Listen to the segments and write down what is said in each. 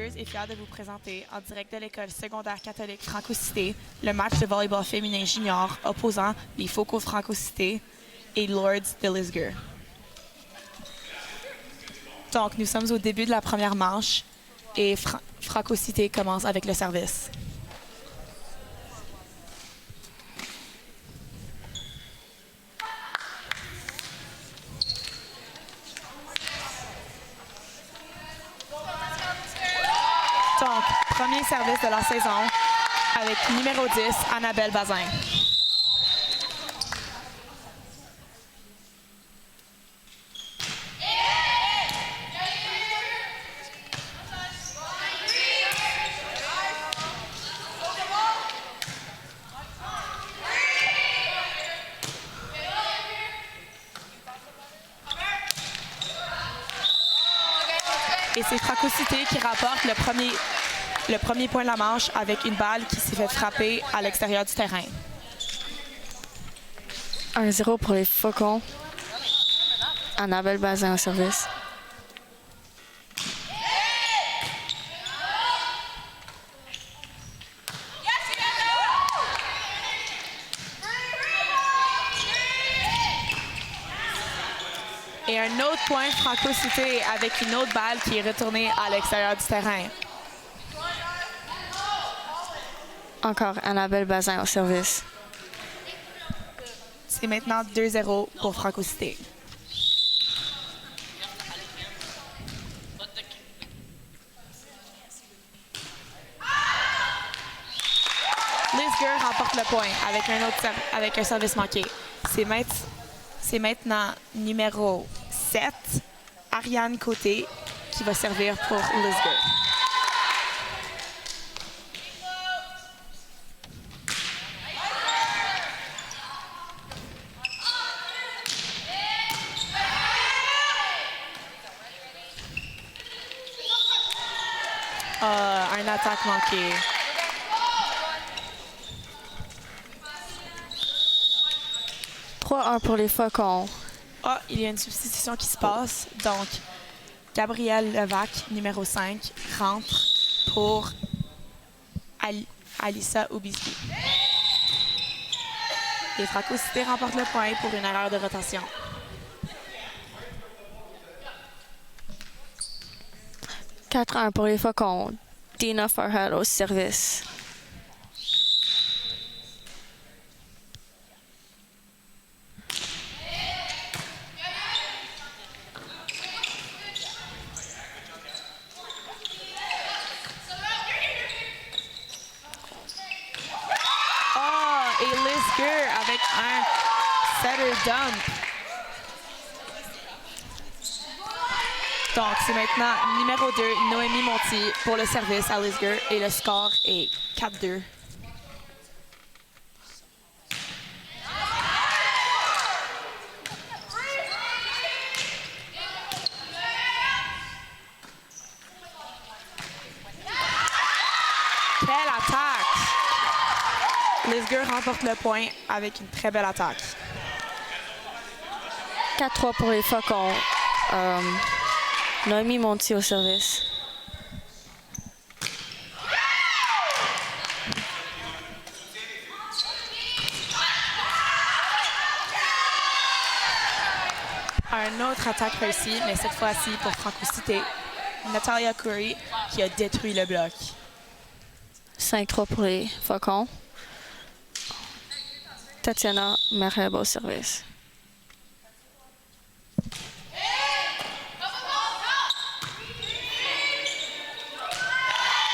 heureuse et fière de vous présenter, en direct de l'école secondaire catholique Franco-Cité, le match de volleyball féminin junior opposant les Focos Franco-Cité et Lords de Lisgar. Donc, nous sommes au début de la première manche et Franco-Cité commence avec le service. Donc, premier service de la saison avec numéro 10, Annabelle Bazin. Et c'est Franco-Cité qui rapporte le premier point de la manche avec une balle qui s'est fait frapper à l'extérieur du terrain. 1-0 pour les Faucons. Annabelle Bazin au service. Et un autre point Franco-Cité avec une autre balle qui est retournée à l'extérieur du terrain. Encore Annabelle Bazin au service. C'est maintenant 2-0 pour Franco-Cité. Lisgar remporte le point avec un service manqué. C'est maintenant numéro 7, Ariane Côté, qui va servir pour Lisgar. Un attaque manquée. « 3-1 pour les Faucons. Ah, il y a une substitution qui se passe. Donc, Gabrielle Levac, numéro 5, rentre pour Alissa Oubisky. Et Franco-Cité remporte le point pour une erreur de rotation. 4-1 pour les Faucons. Dina Farhad au service. Et Lisgar avec un setter dump. Donc, c'est maintenant numéro 2, Noémie Monti, pour le service à Lisgar. Et le score est 4-2. Quelle attaque! Lisgar remporte le point avec une très belle attaque. 4-3 pour les Faucons. Noémie Monti au service. Un autre attaque réussie, mais cette fois-ci pour Franco-Cité. Natalia Curry qui a détruit le bloc. 5-3 pour les Faucons. Tatiana Merheb au service.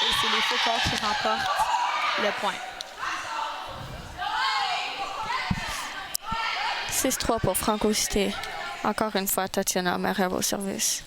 Et c'est les Faucons qui remportent le point. 6-3 pour Franco-Cité. Encore une fois, Tatiana Merheb au service.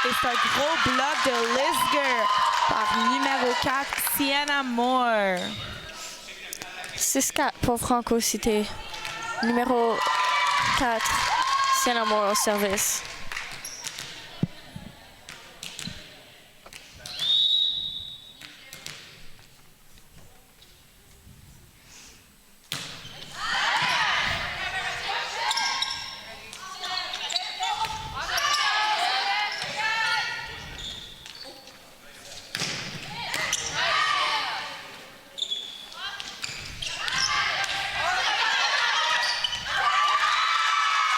Et c'est un gros bloc de Lisgar par numéro 4, Sienna Moore. 6-4 pour Franco-Cité. Numéro 4, Sienna Moore au service.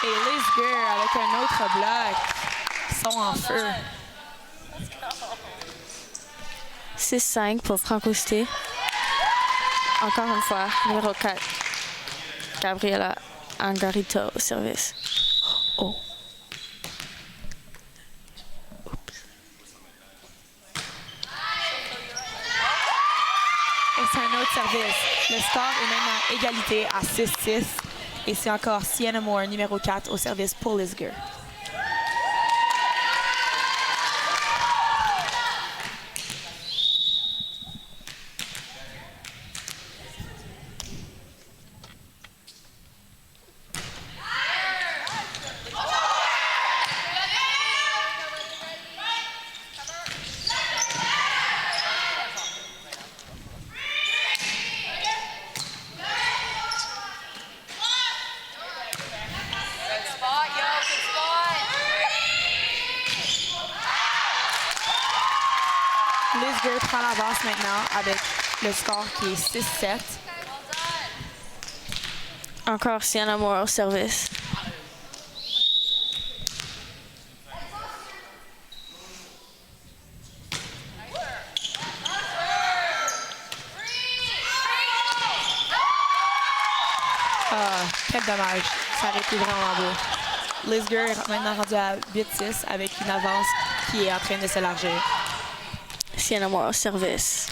Et Lisger avec un autre bloc. Ils sont en feu. 6-5 pour Franco Cité. Encore une fois, numéro 4, Gabriela Angarita au service. Oh. Et c'est un autre service. Le score est maintenant égalité à 6-6. Et c'est encore Sienna Moore, numéro 4, au service pour Lisger. Lisger prend l'avance maintenant avec le score qui est 6-7. Encore Sienna Moore au service. Ah, quel dommage. Ça aurait été vraiment beau. Lisger est maintenant rendu à 8-6 avec une avance qui est en train de s'élargir. Sienna Moore au service.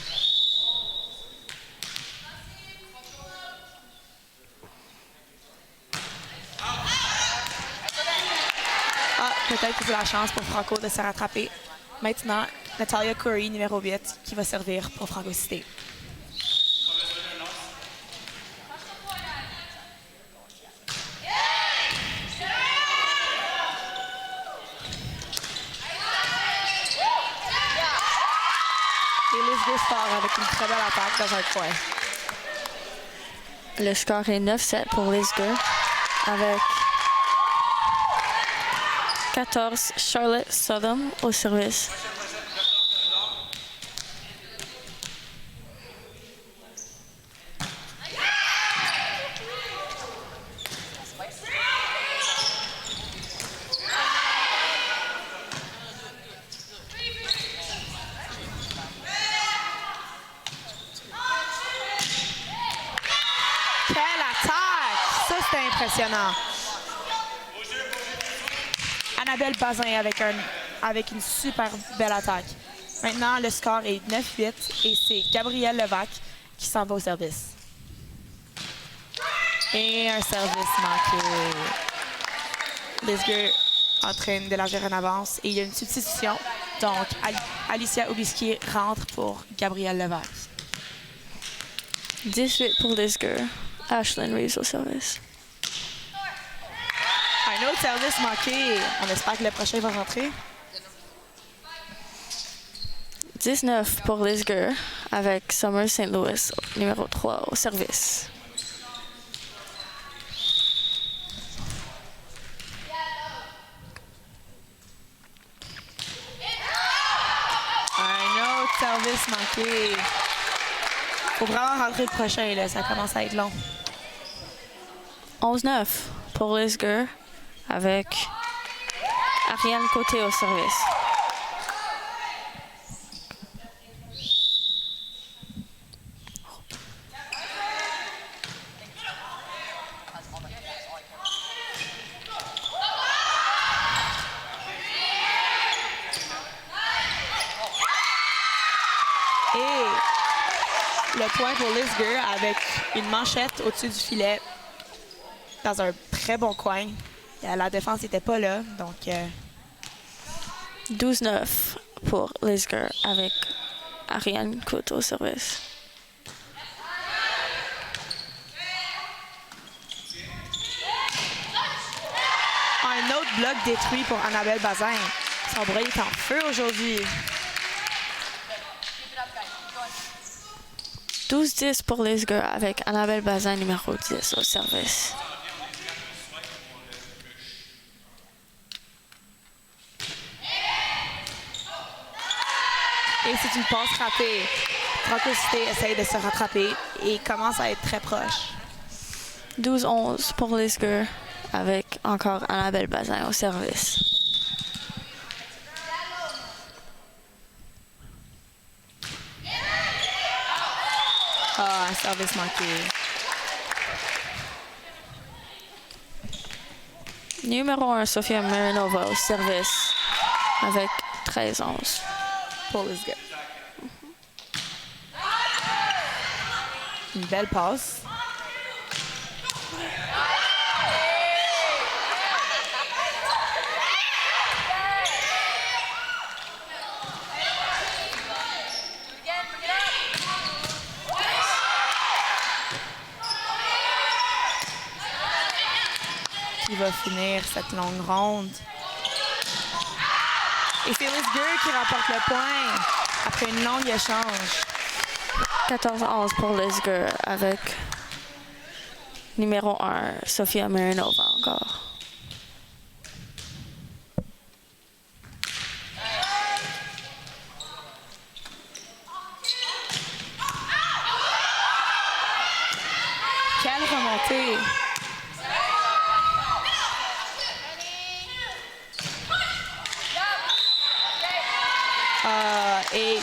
Ah, peut-être que c'est la chance pour Franco de se rattraper. Maintenant, Natalia Curry, numéro 8, qui va servir pour Franco Cité. Et Lisger sort avec une très belle attaque dans un coin. Le score est 9-7 pour Lisger avec 14 Charlotte Southam au service. Quelle attaque! Ça, c'était impressionnant. Annabelle Bazin avec une super belle attaque. Maintenant, le score est 9-8 et c'est Gabrielle Levac qui s'en va au service. Et un service manqué. Lisger en train d'élargir en avance et il y a une substitution. Donc, Alicia Obiski rentre pour Gabrielle Levac. 18 pour Lisger. Ashlyn Reeves au service. Un autre service manqué. On espère que le prochain va rentrer. 19 pour Lisger avec Summer St. Louis, numéro 3 au service. Un autre service manqué. Faut vraiment rentrer le prochain, là. Ça commence à être long. 11-9 pour Lisger avec Ariane Côté au service. Et le point pour Lisger avec une manchette au-dessus du filet dans un très bon coin. La défense n'était pas là, donc 12-9 pour Lisger avec Ariane Côté au service. bloc détruit pour Annabelle Bazin. Son bras est en feu aujourd'hui. 12-10 pour Lisger avec Annabelle Bazin, numéro 10, au service. Et c'est une passe ratée. Franco Cité essaye de se rattraper et commence à être très proche. 12-11 pour Lisger avec encore Annabelle Bazin au service. Ah, un service manqué. Numéro 1, Sofia Marinova au service avec 13-11. Pour Lisger. Une belle passe. Qui va finir cette longue ronde. Et c'est Lisger qui remporte le point après une longue échange. 14-11 pour Lisger avec numéro 1, Sofia Marinova encore. Quelle remontée! Et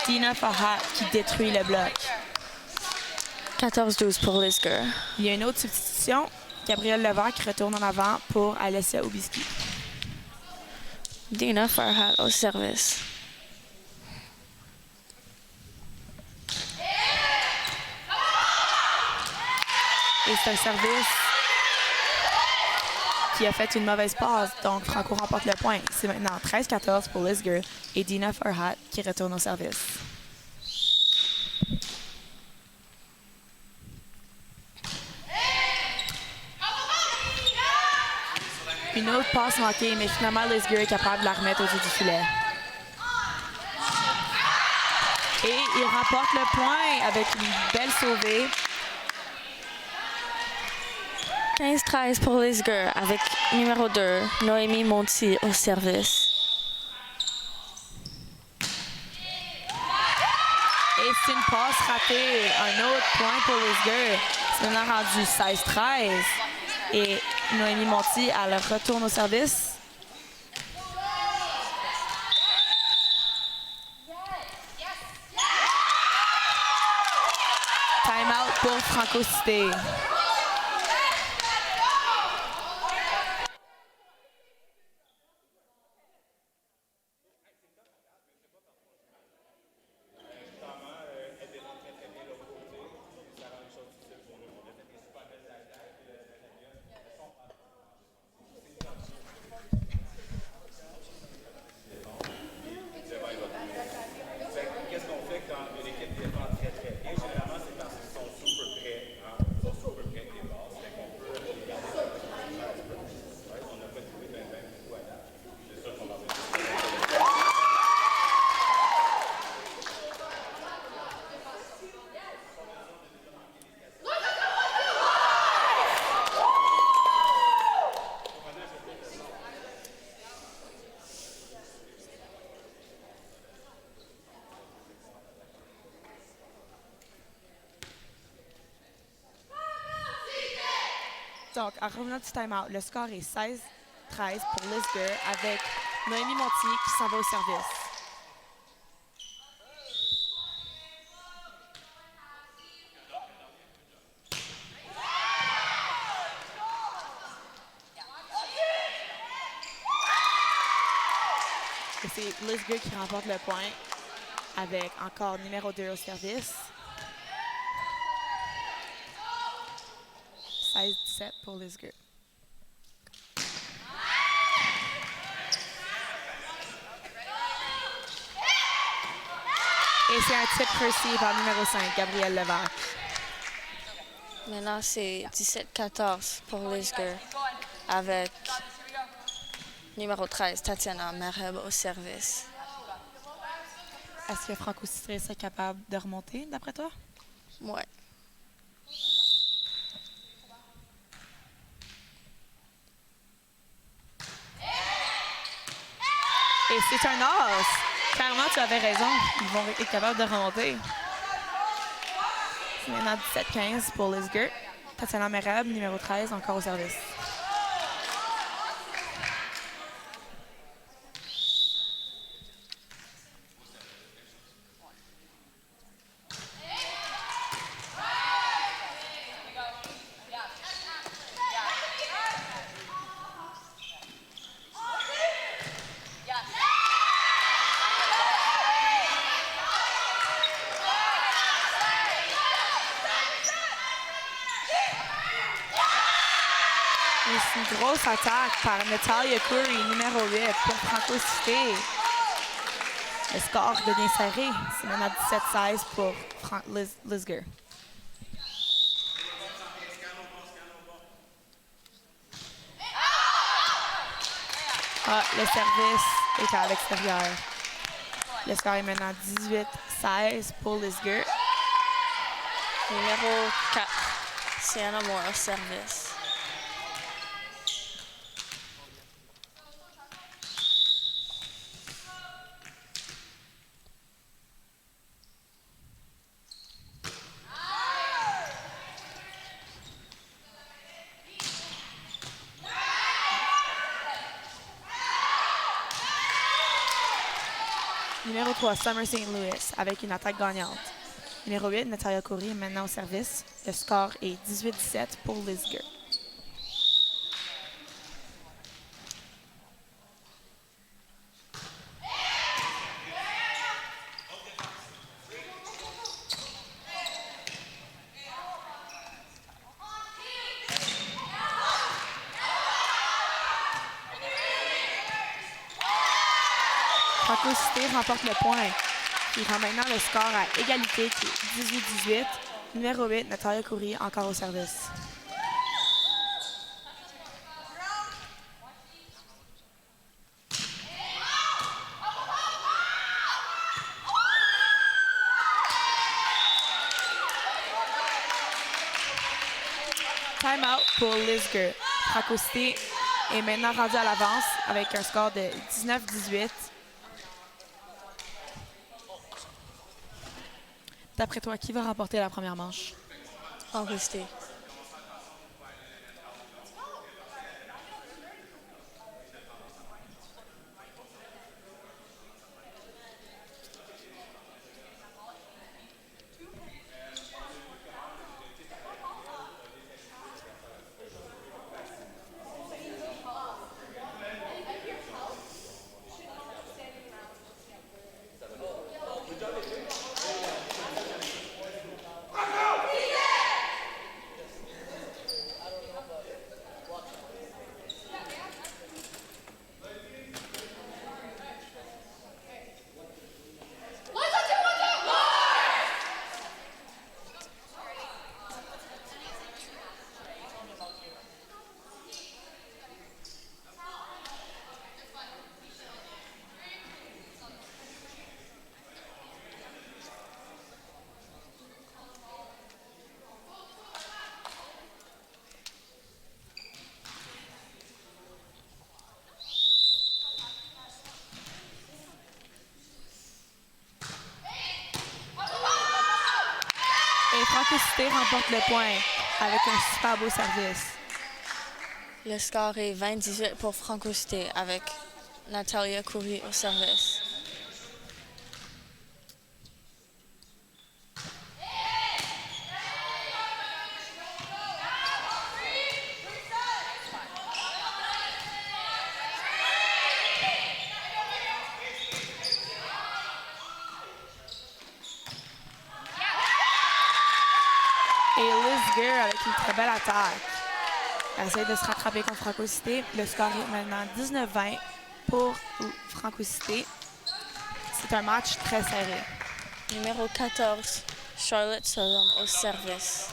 Dina Farhat qui détruit le bloc. 14-12 pour Lisger. Il y a une autre substitution. Gabrielle Levert qui retourne en avant pour Alessia Obiski. Dina Farhat au service. Et c'est un service qui a fait une mauvaise passe. Donc, Franco remporte le point. C'est maintenant 13-14 pour Lisger et Dina Farhat qui retourne au service. Une autre passe manquée, mais finalement, Lisger est capable de la remettre au-dessus du filet. Et il remporte le point avec une belle sauvée. 15-13 pour Lisger avec numéro 2, Noémie Monti au service. Et c'est une passe ratée. Un autre point pour Lisger. C'est maintenant rendu 16-13. Et Noémie Monti, elle retourne au service. Time-out pour Franco Cité. Donc, en revenant du time-out, le score est 16-13 pour Lisger avec Noémie Monti qui s'en va au service. Et c'est Lisger qui remporte le point avec encore numéro 2 au service. 16-17 pour Lisger. Et c'est un tip réussi par numéro 5, Gabrielle Levert. Maintenant, c'est 17-14 pour Lisger avec numéro 13, Tatiana Mereb au service. Est-ce que Franco Cité serait capable de remonter, d'après toi? Ouais. Et c'est un as! Clairement, tu avais raison. Ils vont être capables de remonter. C'est maintenant 17-15 pour Lisger. Tatiana Mereb, numéro 13, encore au service. Et c'est une grosse attaque par Natalia Curry, numéro 8, pour Franco Cité. Le score devient serré. C'est maintenant 17-16 pour Lisger. Ah, le service est à l'extérieur. Le score est maintenant 18-16 pour Lisger. Numéro 4, Sienna Moore au service. Numéro 3, Summer St. Louis, avec une attaque gagnante. Numéro 8, Natalia Coury est maintenant au service. Le score est 18-17 pour Lisger. Franco Cité remporte le point. Il rend maintenant le score à égalité qui est 18-18. Numéro 8, Natalia Coury, encore au service. Time out pour Lisger. Franco Cité est maintenant rendu à l'avance avec un score de 19-18. D'après toi, qui va remporter la première manche? Franco Cité. Et Franco Cité remporte le point avec un super beau service. Le score est 20-18 pour Franco Cité avec Natalia Coury au service. Et Lisger avec une très belle attaque. Elle essaie de se rattraper contre Franco Cité. Le score est maintenant 19-20 pour Franco Cité. C'est un match très serré. Numéro 14, Charlotte Solom au service.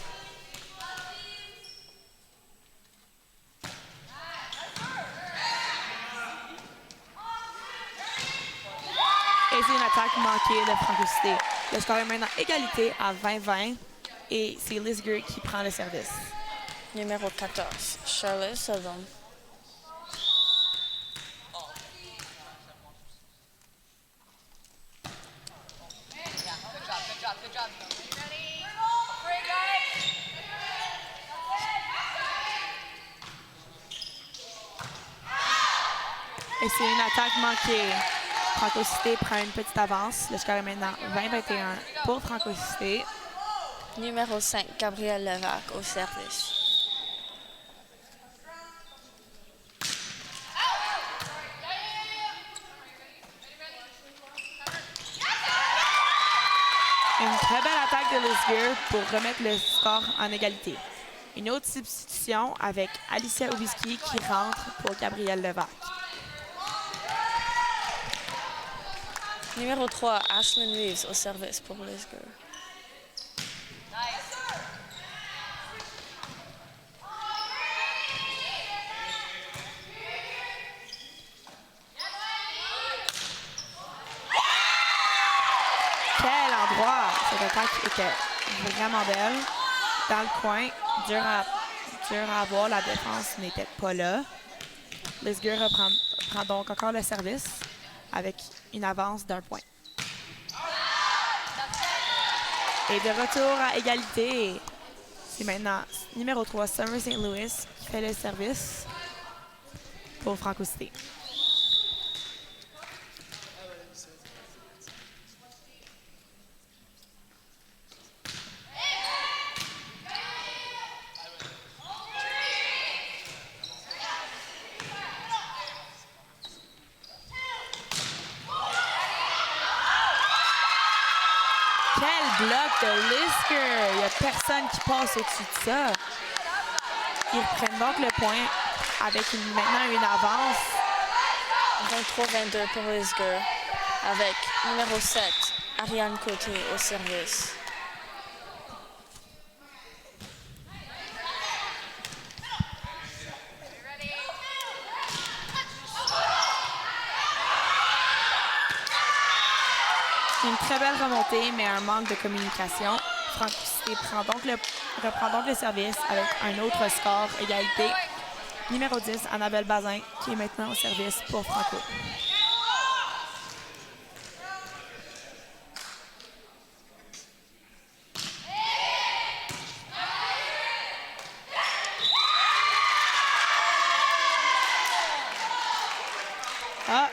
c'est une attaque manquée de Franco Cité. Le score est maintenant égalité à 20-20 et c'est Lisger qui prend le service. Numéro 14, Charlotte Southern. Et c'est une attaque manquée. Franco Cité prend une petite avance. Le score est maintenant 20-21 pour Franco Cité. Numéro 5, Gabriel Levac au service. Une très belle attaque de Lisger pour remettre le score en égalité. Une autre substitution avec Alicia Obiski qui rentre pour Gabriel Levac. Numéro 3, Ashlyn Reeves au service pour Lisger. Quel endroit! Cette attaque était vraiment belle. Dans le coin, dur à voir, la défense n'était pas là. Lisger prend donc encore le service avec une avance d'1 point. Et de retour à égalité, c'est maintenant numéro 3, Summer St. Louis, qui fait le service pour Franco Cité. Quel bloc de Lisger! Il n'y a personne qui passe au-dessus de ça. Ils reprennent donc le point avec maintenant une avance. 23-22 pour Lisger avec numéro 7, Ariane Côté au service. Une très belle remontée, mais un manque de communication. Franco Cité reprend donc le service avec un autre score, égalité. Numéro 10, Annabelle Bazin, qui est maintenant au service pour Franco. Ah!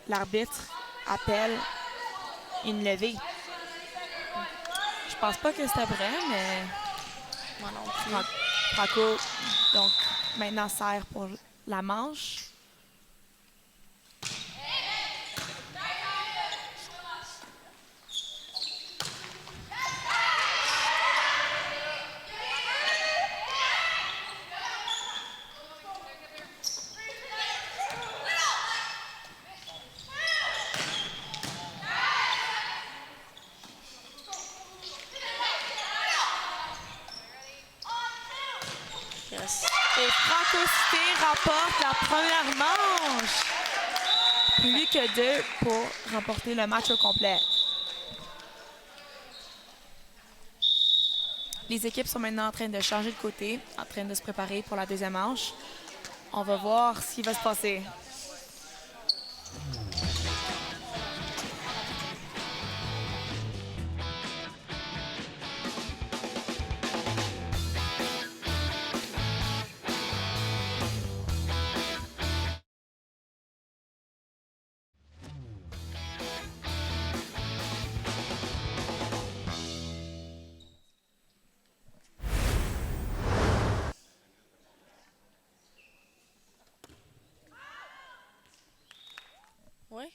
L'arbitre appelle une levée. Je pense pas que c'était vrai, mais Moi non plus. Franco, donc, maintenant sert pour la manche. Yes. Et Franco Cité remporte la première manche. Plus que 2 pour remporter le match au complet. Les équipes sont maintenant en train de changer de côté, en train de se préparer pour la deuxième manche. On va voir ce qui va se passer. Oui?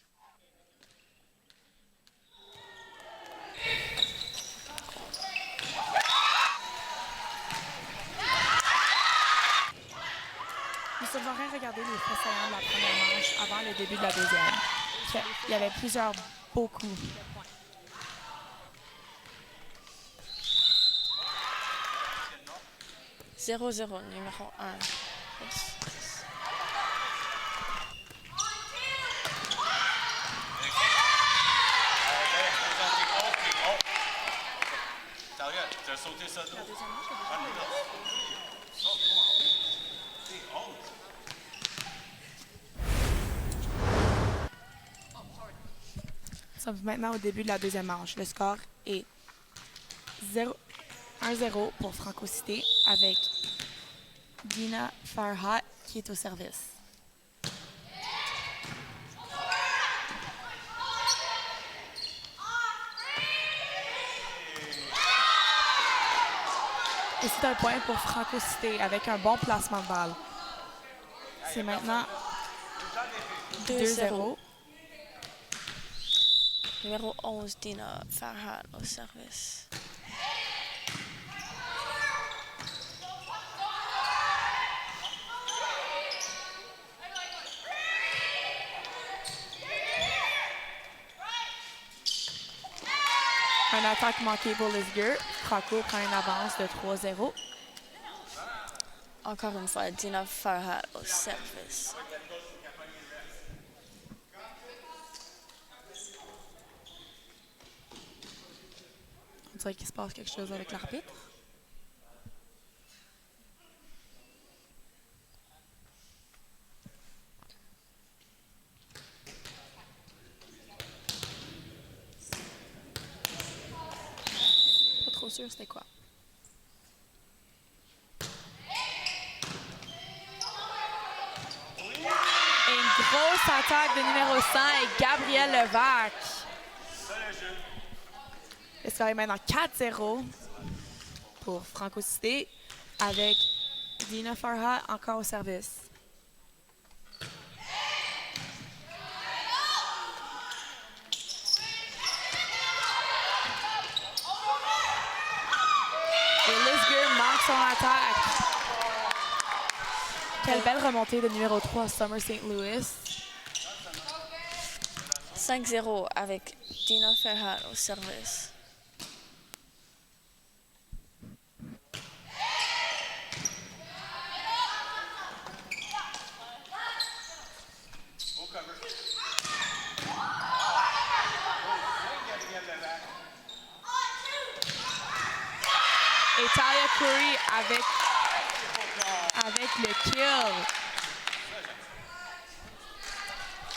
Nous sommes en train de regarder les faits saillants de la première manche avant le début de la deuxième. Il y avait plusieurs beaux coups. 0-0, numéro 1. Yes. Nous sommes maintenant au début de la deuxième manche. Le score est 1-0 pour Franco Cité avec Dina Farhat qui est au service. Et c'est un point pour Franco Cité avec un bon placement de balle. C'est maintenant 2-0. Numéro 11, Dina Farhat au service. Un attaque manquée pour Lisger. Franco prend une avance de 3-0. Encore une fois, Dina Farhat au service. On dirait qu'il se passe quelque chose avec l'arbitre. Pas trop sûr c'était quoi. Et une grosse attaque de numéro 100 et Gabriel Levac. Le score est maintenant 4-0 pour Franco Cité avec Dina Farhat encore au service. Et Lisger manque son attaque. Quelle belle remontée de numéro 3, Summer St. Louis. 5-0 avec Dina Farhat au service. Et Talia Curry avec le kill.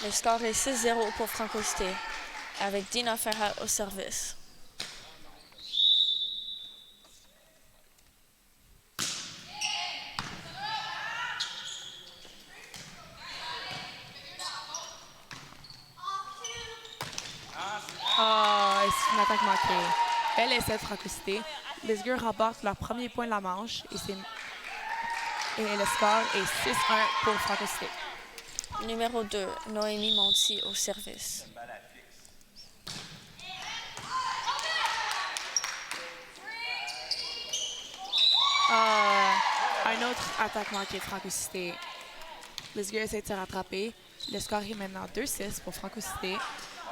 Le score est 6-0 pour Franco Cité avec Dina Farhat au service. Ah, c'est une attaque manquée. Bel essai de Franco Cité. Lisger remporte leur premier point de la manche et le score est 6-1 pour Franco Cité. Numéro 2, Noémie Monti au service. Un autre attaque manquée de Franco Cité. Lisger essaie de se rattraper. Le score est maintenant 2-6 pour Franco Cité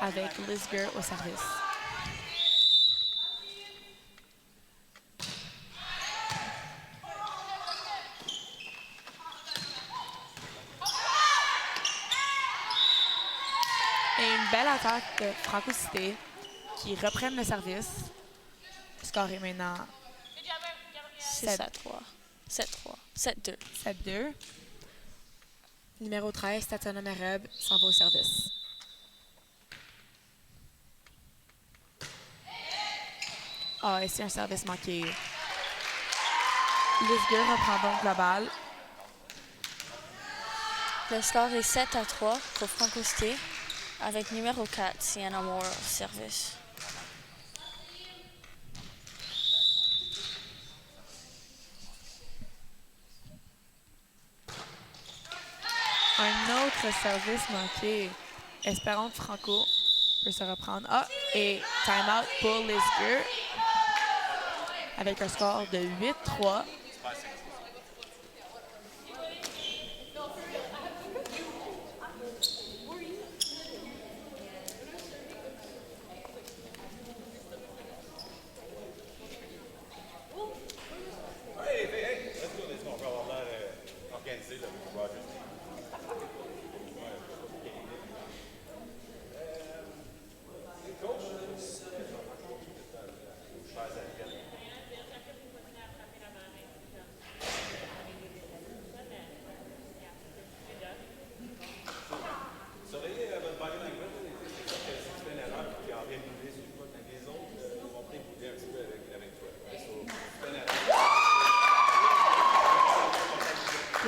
avec Lisger au service. Et une belle attaque de Franco Cité qui reprennent le service. Le score est maintenant 6-3. 7-3. 7-2. 7-2. Numéro 13, Tatiana Mereb, s'en va au service. Ah, et c'est un service manqué. Lisger reprend donc la balle. Le score est 7-3 pour Franco Cité avec numéro 4, Sienna Moore au service. Un autre service manqué. Espérons que Franco peut se reprendre. Ah, et time-out pour Lisger avec un score de 8-3.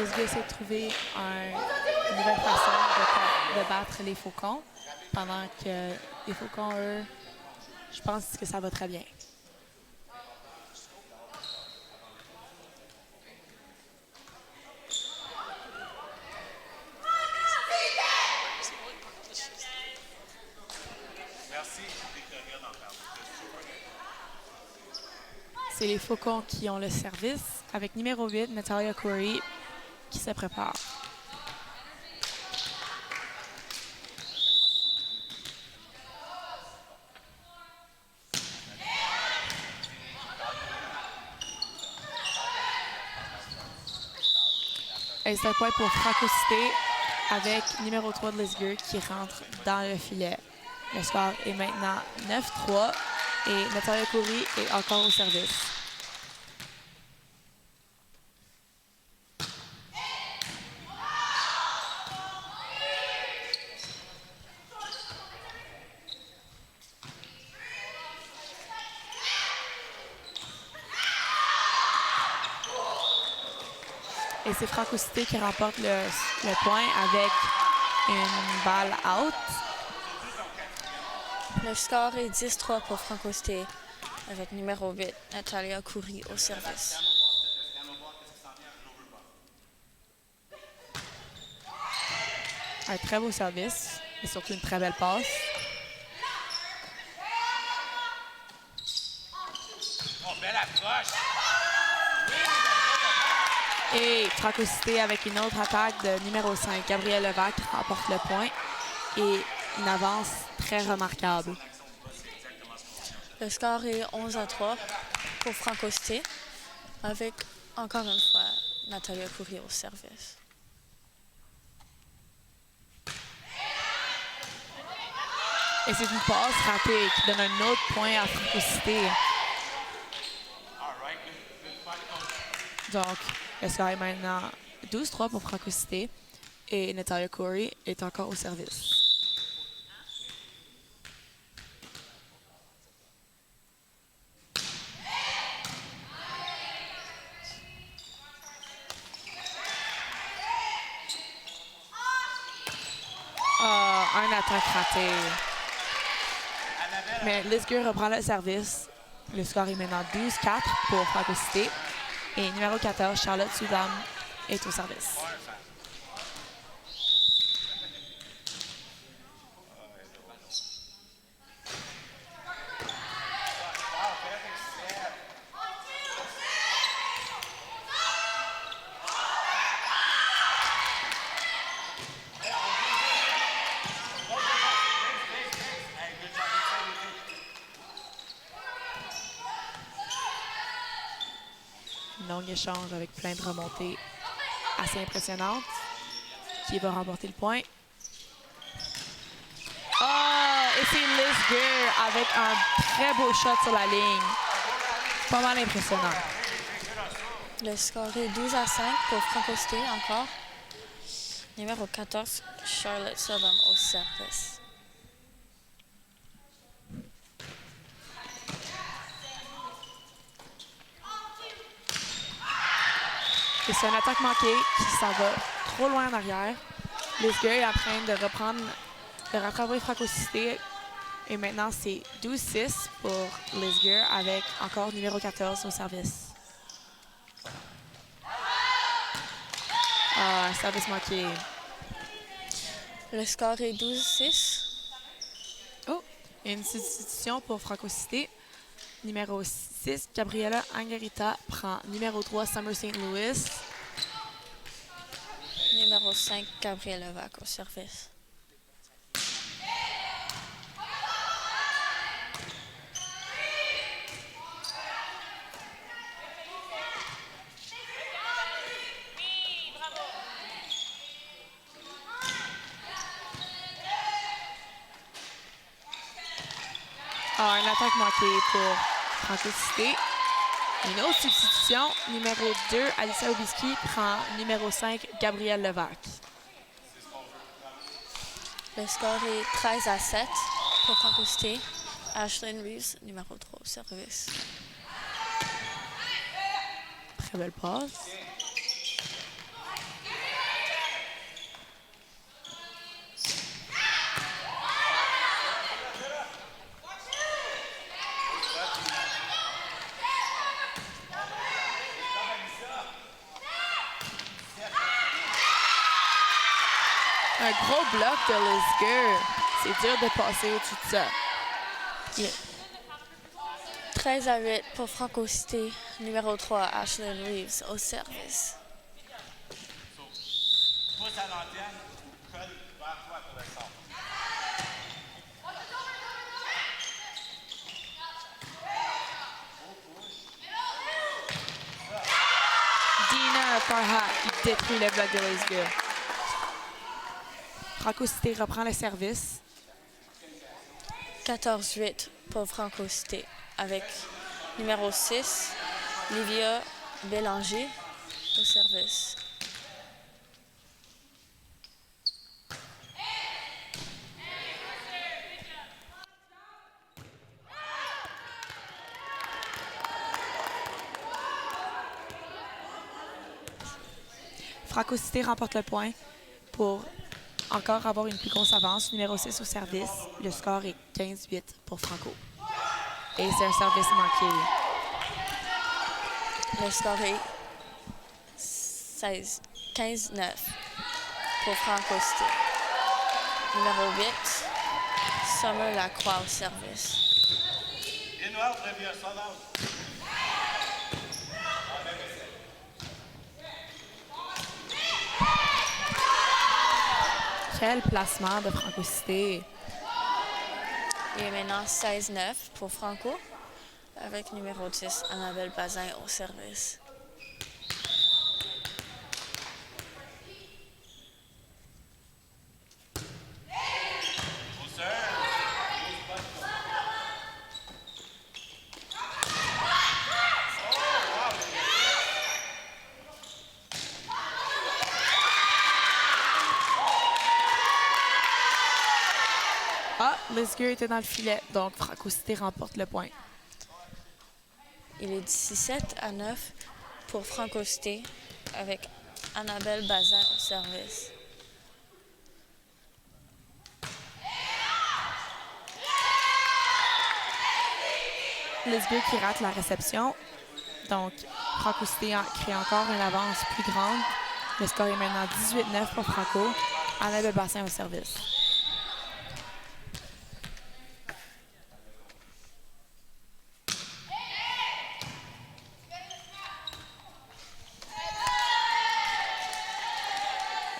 Lisgur essaie de trouver une nouvelle façon de battre les Faucons, pendant que les Faucons, eux, je pense que ça va très bien. C'est les Faucons qui ont le service, avec numéro 8, Natalia Corey, qui se prépare. Et c'est un point pour Francocité avec numéro 3 de Lisgur qui rentre dans le filet. Le score est maintenant 9-3 et Natalia Corey est encore au service. Et c'est Francocité qui remporte le point avec une balle out. Le score est 10-3 pour Francocité avec numéro 8, Natalia Corey au service. Un très beau service et surtout une très belle passe. Belle approche! Et Francocité avec une autre attaque de numéro 5, Gabriel Levac remporte le point et une avance très remarquable. Le score est 11-3 pour Francocité avec, encore une fois, Natalia Corey au service. Et c'est une passe ratée qui donne un autre point à Francocité. Donc, le score est maintenant 12-3 pour Francocité et Natalia Corey est encore au service. Un attaque ratée. Mais Lisgur reprend le service. Le score est maintenant 12-4 pour Francocité. Et numéro 14, Charlotte Soudam, est au service. Long échange avec plein de remontées assez impressionnantes. Qui va remporter le point? Et c'est Lisgur avec un très beau shot sur la ligne. Pas mal impressionnant. Le score est 12-5 pour Francocité encore. Numéro 14, Charlotte Soudam au service. Et c'est une attaque manquée qui s'en va trop loin en arrière. Lisgur est en train de rattraper Francocité. Et maintenant, c'est 12-6 pour Lisgur avec encore numéro 14 au service. Service manqué. Le score est 12-6. Oh, et une substitution pour Francocité. Numéro 6, Gabriela Angarita prend numéro 3, Summer St. Louis. Numéro 5, Gabriel Levac au service. Une attaque manquée pour Francocité. Une autre substitution. Numéro 2, Alicia Obiski prend numéro 5, Gabriel Levac. Le score est 13-7 pour Francocité. Ashlyn Reeves, numéro 3 au service. Très belle passe. Gros bloc de Lisger. C'est dur de passer au-dessus de ça. 13-8 pour Franco Cité. Numéro 3, Ashlyn Reeves au service. Pousse à l'antenne, colle vers toi pour le son. Dina Farhat détruit le bloc de Lisger. Franco Cité reprend le service. 14-8 pour Franco Cité avec numéro 6, Livia Bélanger au service. Franco Cité remporte le point pour encore avoir une plus grosse avance. Numéro 6 au service. Le score est 15-8 pour Franco. Et c'est un service manqué. Le score est 15-9 pour Franco Cité. Numéro 8, Summer Lacroix au service. Et noir, très bien, ça va. Quel placement de Franco Cité. Et maintenant 16-9 pour Franco avec numéro 10, Annabelle Bazin au service. Ah, Lisger était dans le filet, donc Franco Cité remporte le point. Il est 17-9 pour Franco Cité avec Annabelle Bazin au service. Lisger qui rate la réception. Donc, Franco Cité crée encore une avance plus grande. Le score est maintenant 18-9 pour Franco. Annabelle Bassin au service.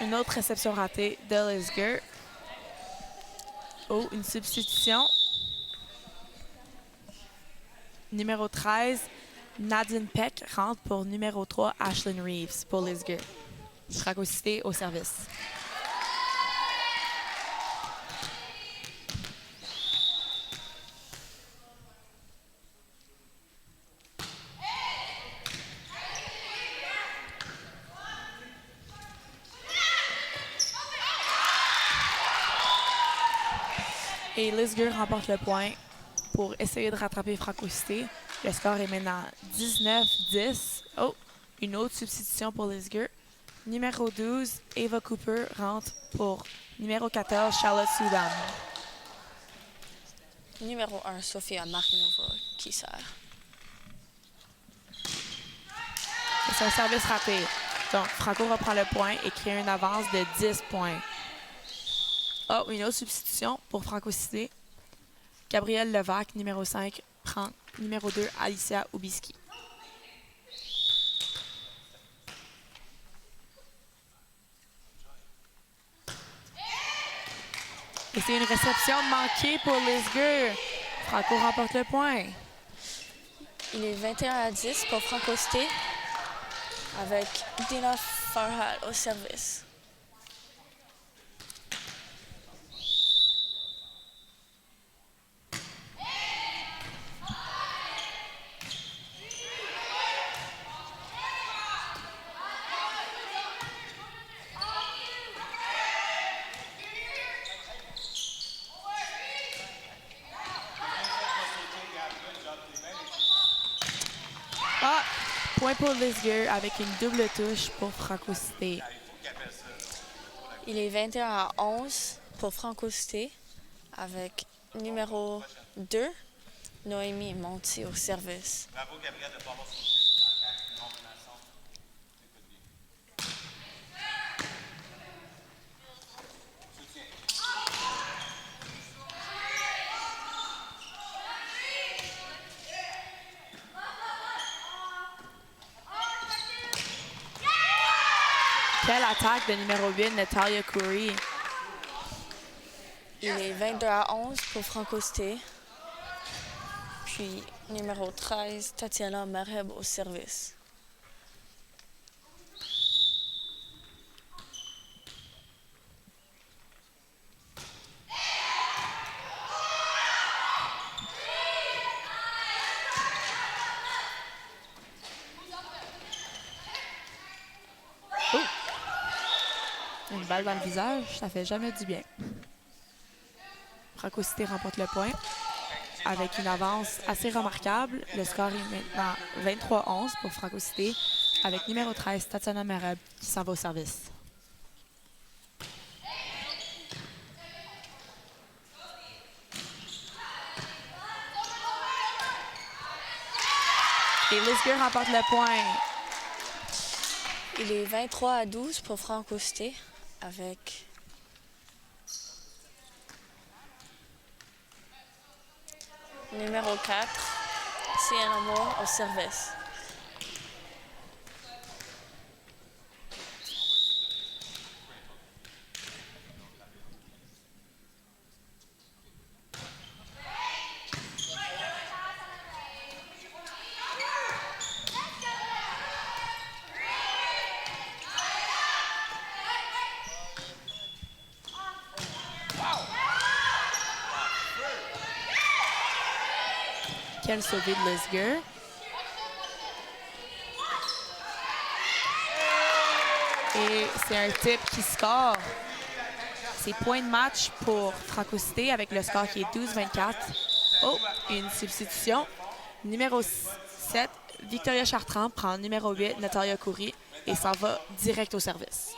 Une autre réception ratée de Lisger. Oh, une substitution. Numéro 13, Nadine Peck rentre pour numéro 3, Ashlyn Reeves pour Lisger. Franco Cité au service. Et Lisger remporte le point pour essayer de rattraper Franco Cité. Le score est maintenant 19-10. Oh, une autre substitution pour Lisger. Numéro 12, Ava Cooper rentre pour numéro 14, Charlotte Soudan. Numéro 1, Sofia Marinova qui sert. C'est un service raté. Donc, Franco reprend le point et crée une avance de 10 points. Oh, une autre substitution pour Franco Cité. Gabrielle Levac, numéro 5, prend numéro 2, Alicia Ubiski. Et c'est une réception manquée pour Lisger. Franco remporte le point. Il est 21-10 pour Franco Cité avec Dina Farhat au service. Ah, point pour Lisger avec une double touche pour Franco Cité. Il est 21-11 pour Franco Cité avec numéro 2, Noémie Monti au service. Bravo, Gabriel, de ne pas avoir sauté sur la carte non menaçante. Écoute bien. Quelle attaque de numéro 8, Natalia Coury. Il est 22-11 pour Franco Cité. Puis numéro 13, Tatiana Mareb au service. Une balle dans le visage, ça fait jamais du bien. Franco Cité remporte le point avec une avance assez remarquable. Le score est maintenant 23-11 pour Franco Cité avec numéro 13, Tatiana Mareb, qui s'en va au service. Et Lisger remporte le point. Il est 23-12 pour Franco Cité avec numéro 4, Sienna Moore au service. Quel sauvé de Lisger. Et c'est un type qui score. C'est point de match pour Franco Cité avec le score qui est 12-24. Oh, une substitution. Numéro 7, Victoria Chartrand prend numéro 8, Natalia Coury, et s'en va direct au service.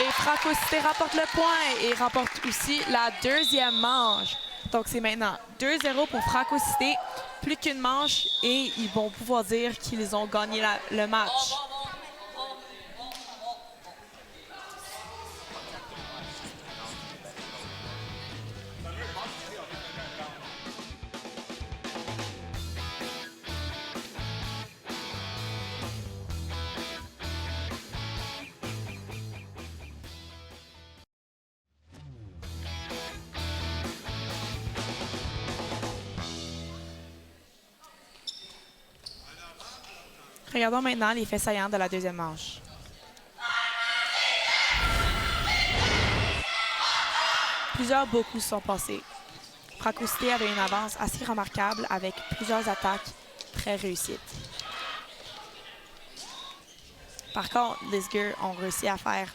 Et Franco Cité remporte le point et remporte aussi la deuxième manche. Donc, c'est maintenant 2-0 pour Franco Cité. Plus qu'une manche et ils vont pouvoir dire qu'ils ont gagné le match. Regardons maintenant les faits saillants de la deuxième manche. Plusieurs beaux coups sont passés. Franco Cité avait une avance assez remarquable avec plusieurs attaques très réussites. Par contre, Lisger ont réussi à faire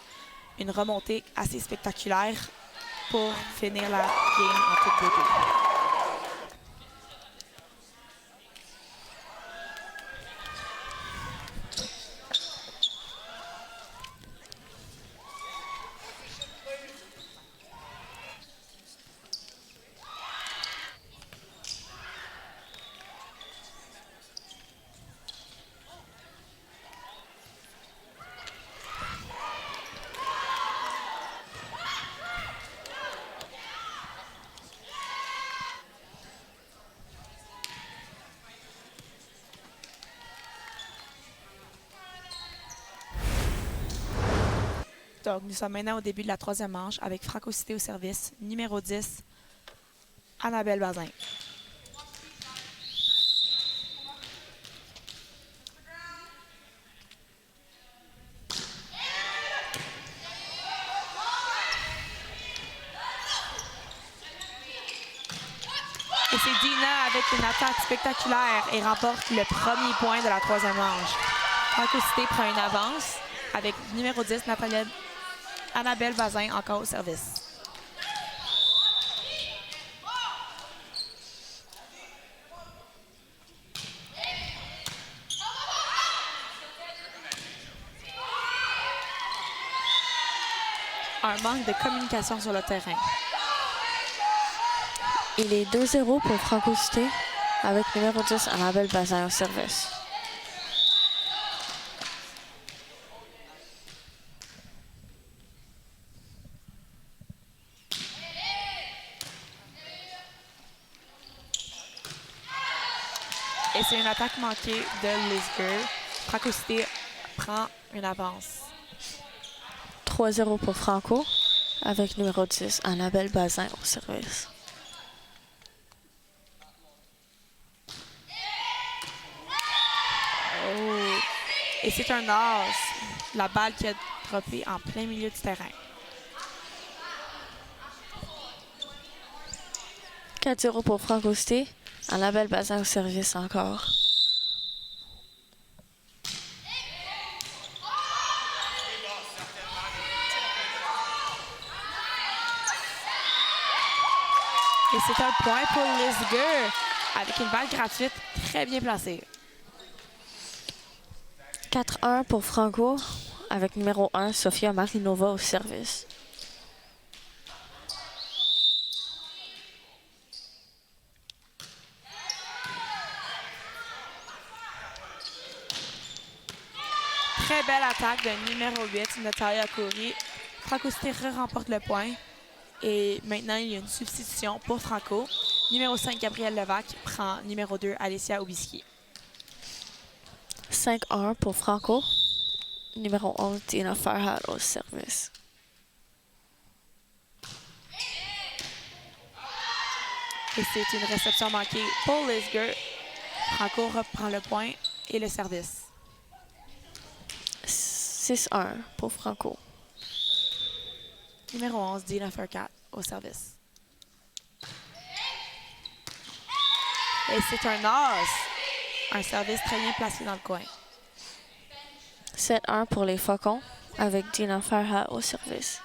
une remontée assez spectaculaire pour finir la game en toute beauté. Donc, nous sommes maintenant au début de la troisième manche avec Franco Cité au service, numéro 10, Annabelle Bazin. Et c'est Dina avec une attaque spectaculaire et remporte le premier point de la troisième manche. Franco Cité prend une avance avec numéro 10, Annabelle Bazin encore au service. un manque de communication sur le terrain. Il est 2-0 pour Franco Cité avec numéro 10 Annabelle Bazin au service. Et c'est une attaque manquée de Lisger. Franco Cité prend une avance. 3-0 pour Franco avec numéro 10 Annabelle Bazin au service. Oh! Et c'est un as. La balle qui a droppé en plein milieu du terrain. 4-0 pour Franco Cité. Annabelle Bazin au service encore. Et c'est un point pour Lisger avec une balle gratuite très bien placée. 4-1 pour Franco avec numéro 1 Sofia Marinova au service. Très belle attaque de numéro 8, Natalia Khoury. Franco Cité remporte le point. Et maintenant, il y a une substitution pour Franco. Numéro 5, Gabrielle Levac prend numéro 2, Alicia Obiski. 5-1 pour Franco. Numéro 11 Tina Farhad au service. Et c'est une réception manquée pour Lisger. Franco reprend le point et le service. 6-1 pour Franco. Numéro 11, Dina Furcat au service. Et c'est un as. Un service très bien placé dans le coin. 7-1 pour les Faucons avec Dina Farha au service.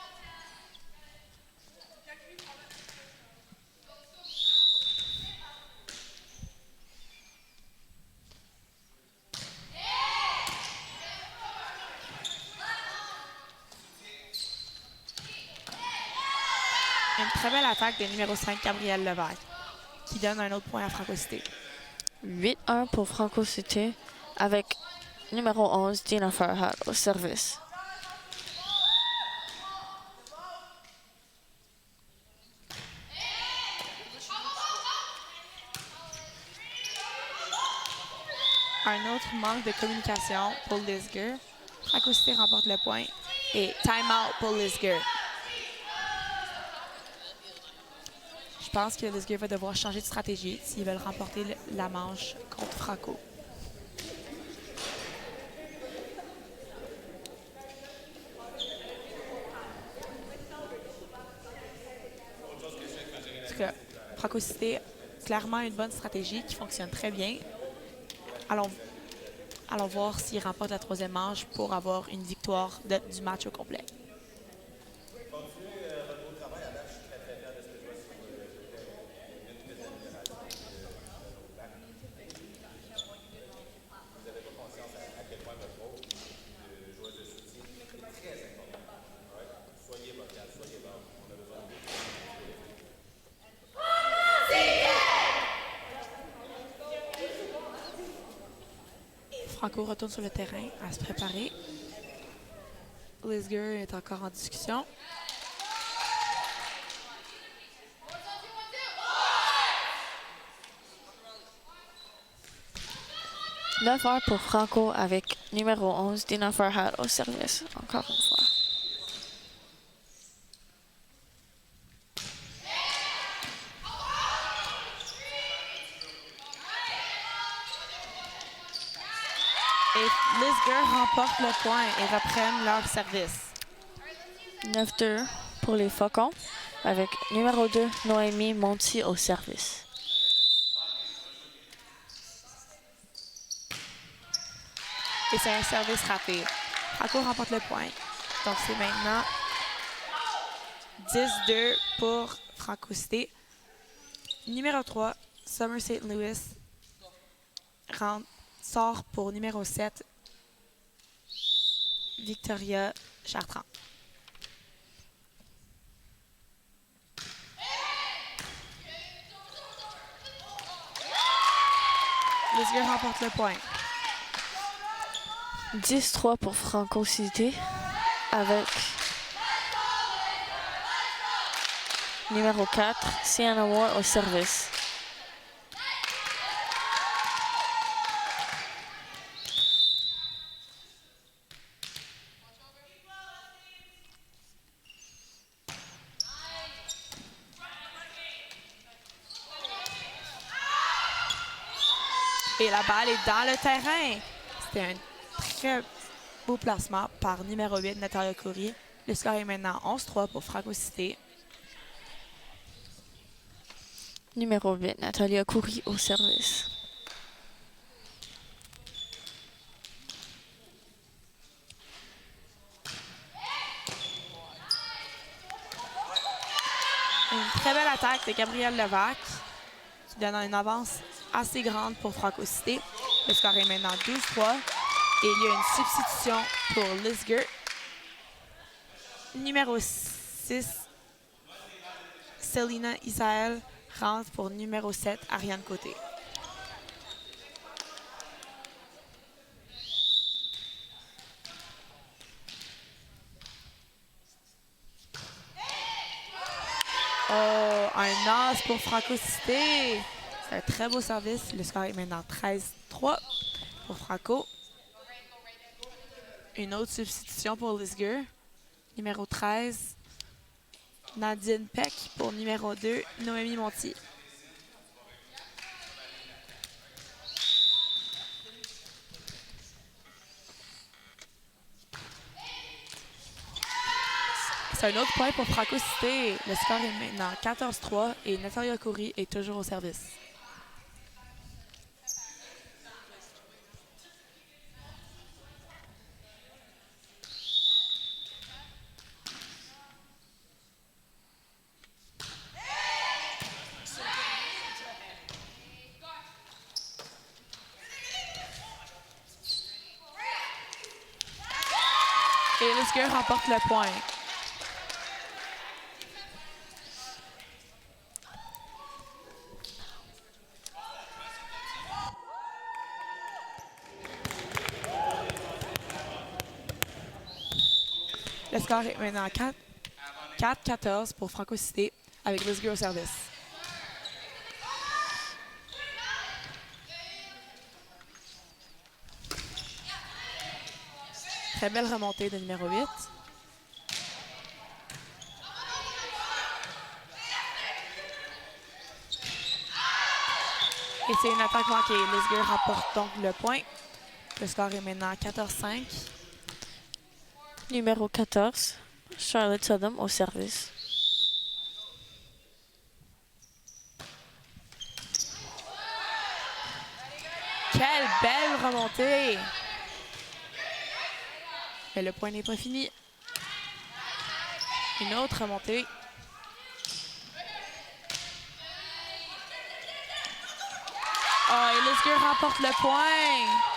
Une très belle attaque de numéro 5, Gabrielle Levac, qui donne un autre point à Franco Cité. 8-1 pour Franco Cité avec numéro 11 Dina Farhad au service. Un autre manque de communication pour Lisger. Franco Cité remporte le point. Et time-out pour Lisger. Je pense que Lisger va devoir changer de stratégie s'ils veulent remporter la manche contre Franco. En tout cas, Franco Cité, clairement une bonne stratégie qui fonctionne très bien. Allons voir s'il remporte la troisième manche pour avoir une victoire du match au complet. Franco retourne sur le terrain à se préparer. Lisger est encore en discussion. « 9-1 pour Franco avec numéro 11 Dina Farhad au service, encore une fois. Et Lisger remporte le point et reprennent leur service. 9-2 pour les Faucons avec numéro 2 Noémie Monti au service. Et c'est un service raté. Franco remporte le point. Donc c'est maintenant 10-2 pour Franco Cité. Numéro 3, Summer St. Louis sort pour numéro 7, Victoria Chartrand. Lisger remporte le point. 10-3 pour Franco Cité avec numéro 4, Sienna Moore au service. Et la balle est dans le terrain. C'était un très beau placement par numéro 8, Natalia Coury. Le score est maintenant 11-3 pour Franco Cité. Numéro 8, Natalia Coury au service. Une très belle attaque de Gabriel Levac qui donne une avance assez grande pour Franco Cité. Le score est maintenant 12-3. Et il y a une substitution pour Lisger. Numéro 6, Selina Isaël rentre pour numéro 7, Ariane Côté. Oh, un as pour Franco Cité. C'est un très beau service. Le score est maintenant 13-3 pour Franco. Une autre substitution pour Lisger. Numéro 13, Nadine Peck pour numéro 2, Noémie Montier. C'est un autre point pour Franco Cité. Le score est maintenant 14-3 et Natalia Coury est toujours au service. Et Lisger remporte le point. Le score est maintenant 4-14 pour Franco Cité avec Lisger au service. Très belle remontée de numéro 8. Et c'est une attaque manquée. Lisger remporte donc le point. Le score est maintenant 14-5. Numéro 14, Charlotte Sodom au service. Quelle belle remontée! Mais le point n'est pas fini. Une autre remontée. Oh, et Lisger remporte le point.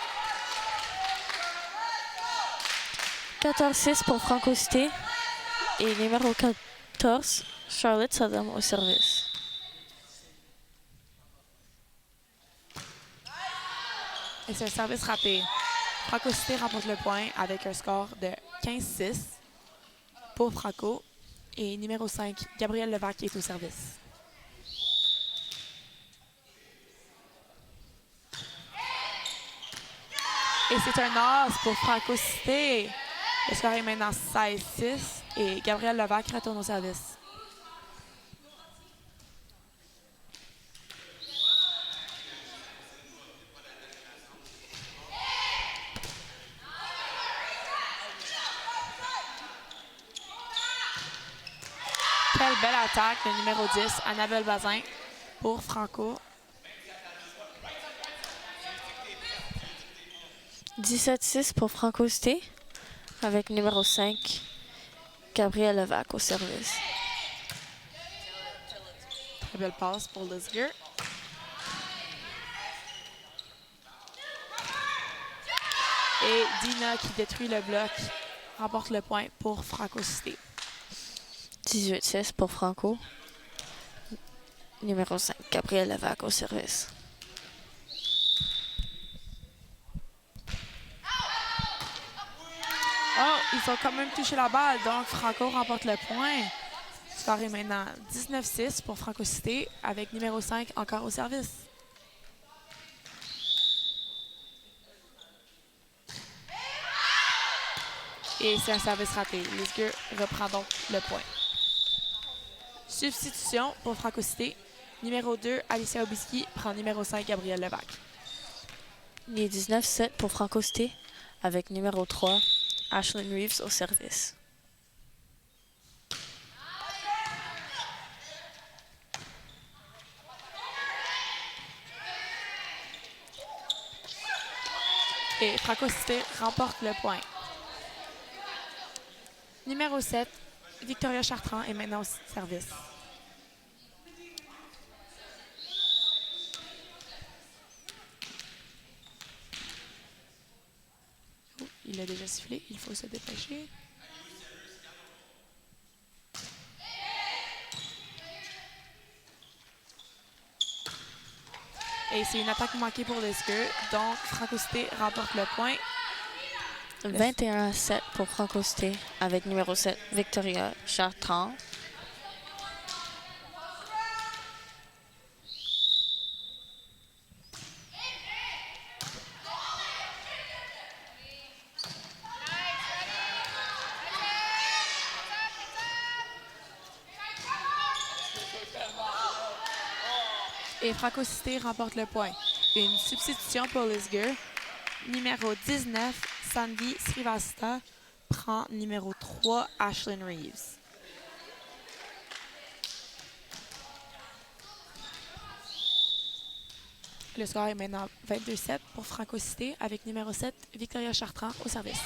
14-6 pour Franco Cité et numéro 14, Charlotte Sodom au service. Et c'est un service raté. Franco Cité remporte le point avec un score de 15-6 pour Franco. Et numéro 5, Gabriel Levac est au service. Et c'est un as pour Franco Cité. Le score est maintenant 16-6 et Gabriel Levac retourne au service. Quelle belle attaque, le numéro 10, Annabelle Bazin pour Franco. 17-6 pour Franco Cité avec numéro 5, Gabriel Levac au service. Très belle passe pour Lisger. Et Dina qui détruit le bloc remporte le point pour Franco Cité. 18-16 pour Franco. Numéro 5, Gabriel Levac au service. ils ont quand même touché la balle, donc Franco remporte le point. Le score est maintenant 19-6 pour Franco Cité, avec numéro 5 encore au service. Et c'est un service raté. Lisger reprend donc le point. Substitution pour Franco Cité. Numéro 2, Alicia Obiski prend numéro 5, Gabriel Levac. Il est 19-7 pour Franco Cité, avec numéro 3, Ashlyn Reeves au service. Et Franco Cité remporte le point. Numéro 7, Victoria Chartrand est maintenant au service. Oh, il a déjà sifflé, il faut se dépêcher. Et c'est une attaque manquée pour Lisger, donc Franco Cité remporte le point. 21-7 pour Franco Cité, avec numéro 7, Victoria Chartrand. Et Franco Cité remporte le point. Une substitution pour Lisger. Numéro 19, Sandy Srivastava prend numéro 3, Ashlyn Reeves. Le score est maintenant 22-7 pour Franco Cité avec numéro 7, Victoria Chartrand au service.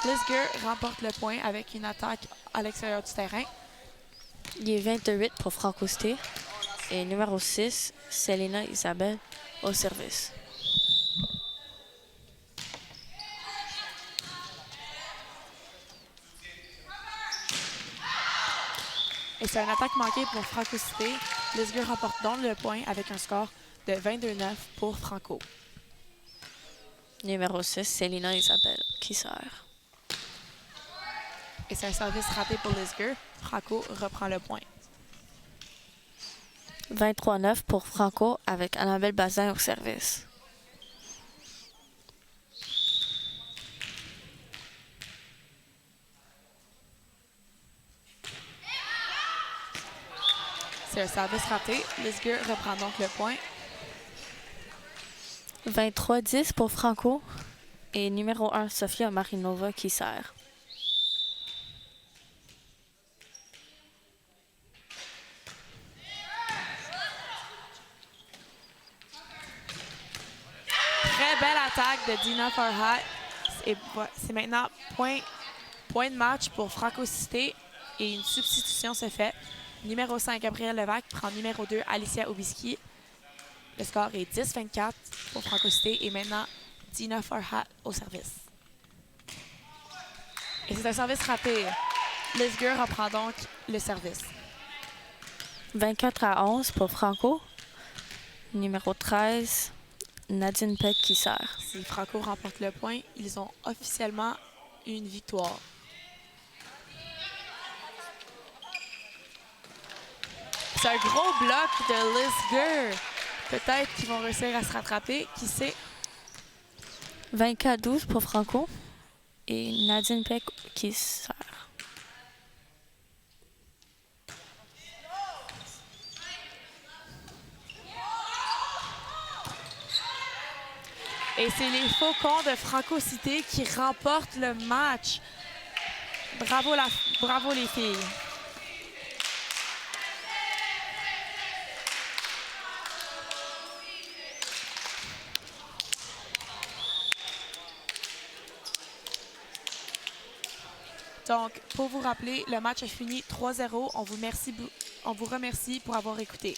Lisger remporte le point avec une attaque à l'extérieur du terrain. Il est 28 pour Franco Cité, et numéro 6, Selena Isabelle au service. Et c'est une attaque manquée pour Franco Cité. Lisger remporte donc le point avec un score de 22-9 pour Franco. Numéro 6, Selena Isabelle qui sert. Et c'est un service raté pour Lisger. Franco reprend le point. 23-9 pour Franco avec Annabelle Bazin au service. C'est un service raté. Lisger reprend donc le point. 23-10 pour Franco et numéro 1, Sofia Marinova qui sert. Très belle attaque de Dina Farhat. C'est maintenant point de match pour Franco Cité et une substitution se fait. Numéro 5, Gabriel Levac prend numéro 2, Alicia Obiski. Le score est 10-24 pour Franco Cité et maintenant Dina Farhat au service. Et c'est un service raté. Lisger reprend donc le service. 24-11 pour Franco. Numéro 13, Nadine Peck qui sert. Si Franco remporte le point, ils ont officiellement une victoire. C'est un gros bloc de Lisger. Peut-être qu'ils vont réussir à se rattraper. Qui sait? 24-12 pour Franco et Nadine Peck qui sert. Et c'est les Faucons de Franco Cité qui remportent le match. Bravo les filles. Donc, pour vous rappeler, le match est fini 3-0. On vous remercie pour avoir écouté.